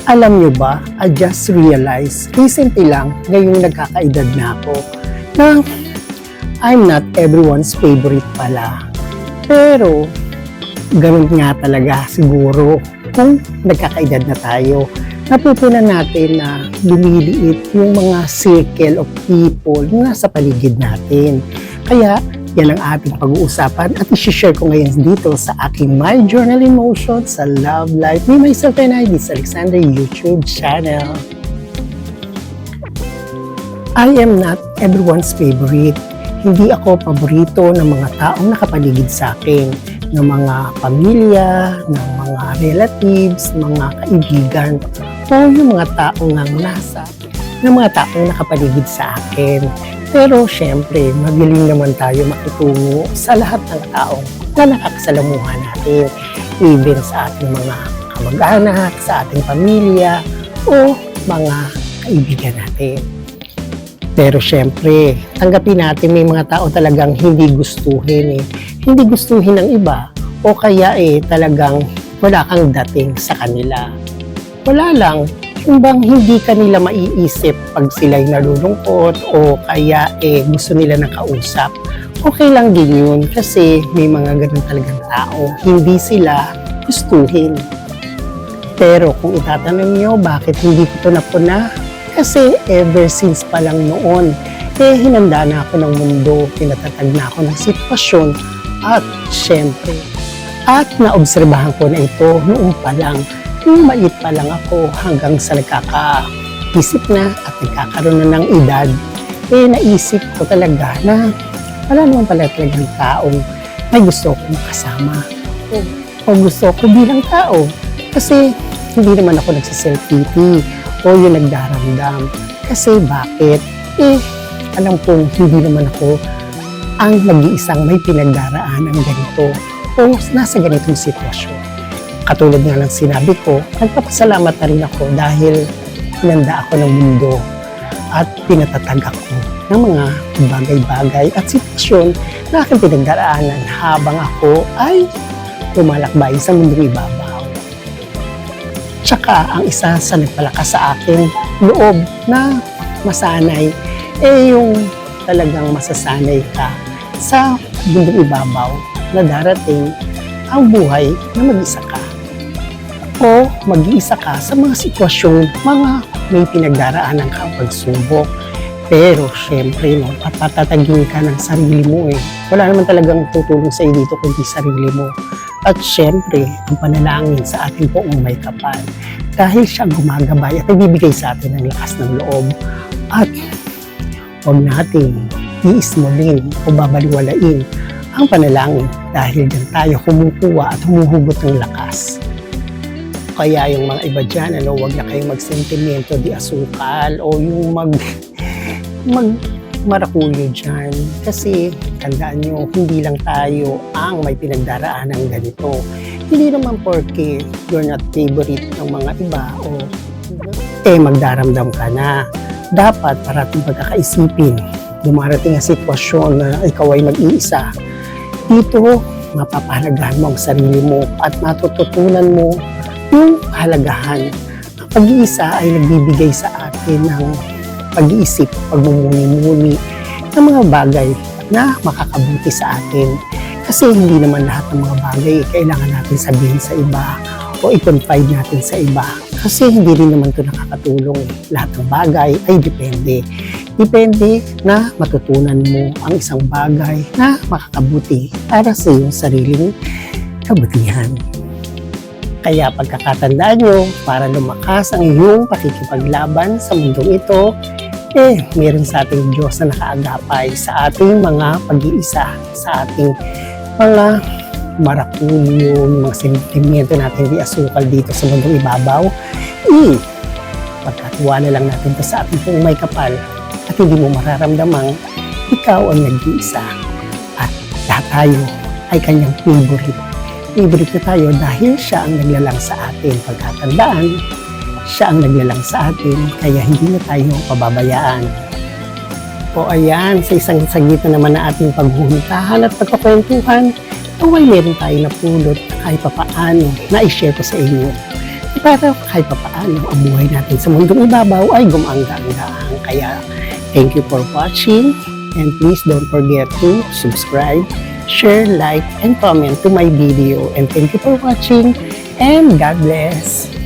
Alam nyo ba, I just realized, recently lang, ngayong nagkakaedad na ako, na I'm not everyone's favorite pala. Pero, ganun nga talaga siguro kung nagkakaedad na tayo. Natutunan natin na lumiliit yung mga circle of people na nasa paligid natin. Kaya, yan ang ating pag-uusapan at i-share ko ngayon dito sa aking My Journal in Motion sa Love Life Me, Myself and I, this Alexander YouTube channel. I am not everyone's favorite. Hindi ako paborito ng mga taong nakapaligid sa akin, ng mga pamilya, ng mga relatives, mga kaibigan, o yung mga taong ng mga taong nakapaligid sa akin. Pero syempre, magaling naman tayo makitungo sa lahat ng taong na nakakasalamuha natin. Even sa ating mga kamag-anak, sa ating pamilya, o mga kaibigan natin. Pero syempre, tanggapin natin may mga tao talagang hindi gustuhin. Hindi gustuhin ng iba o kaya talagang wala kang dating sa kanila. Wala lang. Yung bang hindi kanila maiisip pag sila'y nalulungkot o kaya gusto nila ng kausap. Okay lang din yun kasi may mga ganun talagang tao. Hindi sila gustuhin. Pero kung itatanong nyo bakit hindi ko ito napuna, kasi ever since pa lang noon, hinanda na ako ng mundo, pinatatag na ako ng sitwasyon at syempre, at naobserbahan ko na ito noong pa lang. Nung maliit pa lang ako hanggang sa nagkakaisip na at nagkakaroon na ng edad, naisip ko talaga na wala naman pala talagang taong may gusto kong kasama o gusto ko bilang tao. Kasi hindi naman ako nagsiself-pity o yung nagdaramdam. Kasi bakit? Alam kong hindi naman ako ang nag-iisang may pinagdaraan ng ganito o nasa ganitong sitwasyon. Katulad nga ng sinabi ko, nagpapasalamat na rin ako dahil hinanda ako ng mundo at pinatatag ako ng mga bagay-bagay at sitwasyon na aking pinagdaraanan habang ako ay lumalakbay sa mundong ibabaw. Tsaka ang isa sa nagpalakas sa aking loob na masanay, yung talagang masasanay ka sa mundong ibabaw na darating ang buhay na mag-isa ka. O mag-iisa ka sa mga sitwasyon, mga may pinagdaraanan kang pagsubok. Pero syempre, patatagin ka ng sarili mo. Wala naman talagang tutulong sa iyo dito kundi sarili mo. At syempre, ang panalangin sa ating Poong May Kapal. Dahil siya gumagabay at nagbibigay sa atin ng lakas ng loob. At huwag natin iismulin o babaliwalain ang panalangin dahil dyan tayo kumukuha at humuhugot ng lakas. Kaya yung mga iba dyan, huwag na kayong magsentimento di asukal o yung marakuyo dyan. Kasi tandaan nyo, hindi lang tayo ang may pinagdaraan ng ganito. Hindi naman porke you're not favorite ng mga iba o magdaramdam ka na. Dapat parating pagkakaisipin, dumarating ang sitwasyon na ikaw ay mag-iisa. Dito, mapapahalagahan mo ang sarili mo at matututunan mo yung kahalagahan. Ang pag-iisa ay nagbibigay sa atin ng pag-iisip, pagmumuni-muni ng mga bagay na makakabuti sa atin. Kasi hindi naman lahat ng mga bagay kailangan natin sabihin sa iba o i-confide natin sa iba. Kasi hindi rin naman ito nakakatulong. Lahat ng bagay ay depende. Depende na matutunan mo ang isang bagay na makakabuti para sa iyong sariling kabutihan. Kaya pagkakatandaan nyo, para lumakas ang iyong pakikipaglaban sa mundong ito, meron sa ating Diyos na nakaagapay sa ating mga pag-iisa, sa ating mga marakulyo, mga sentimento natin di asukal dito sa mundong ibabaw. Pagkatiwala lang natin ito sa ating Poong May Kapal at hindi mo mararamdamang ikaw ang nag-iisa at lahat tayo ay kanyang favorite. Favorite na tayo dahil siya ang naglalang sa atin. Pagkatandaan, siya ang naglalang sa atin, kaya hindi na tayo pababayaan. O ayan, sa isang saglit na naman na ating paghuhuntahan at pagkakwentuhan, ay meron tayo napulot kahit papaano na i-share ko sa inyo. para kahit papaano ang buhay natin sa mundong ibabaw ay gumangga-anggaan. Kaya thank you for watching and please don't forget to subscribe, share, like, and comment to my video. And thank you for watching and God bless.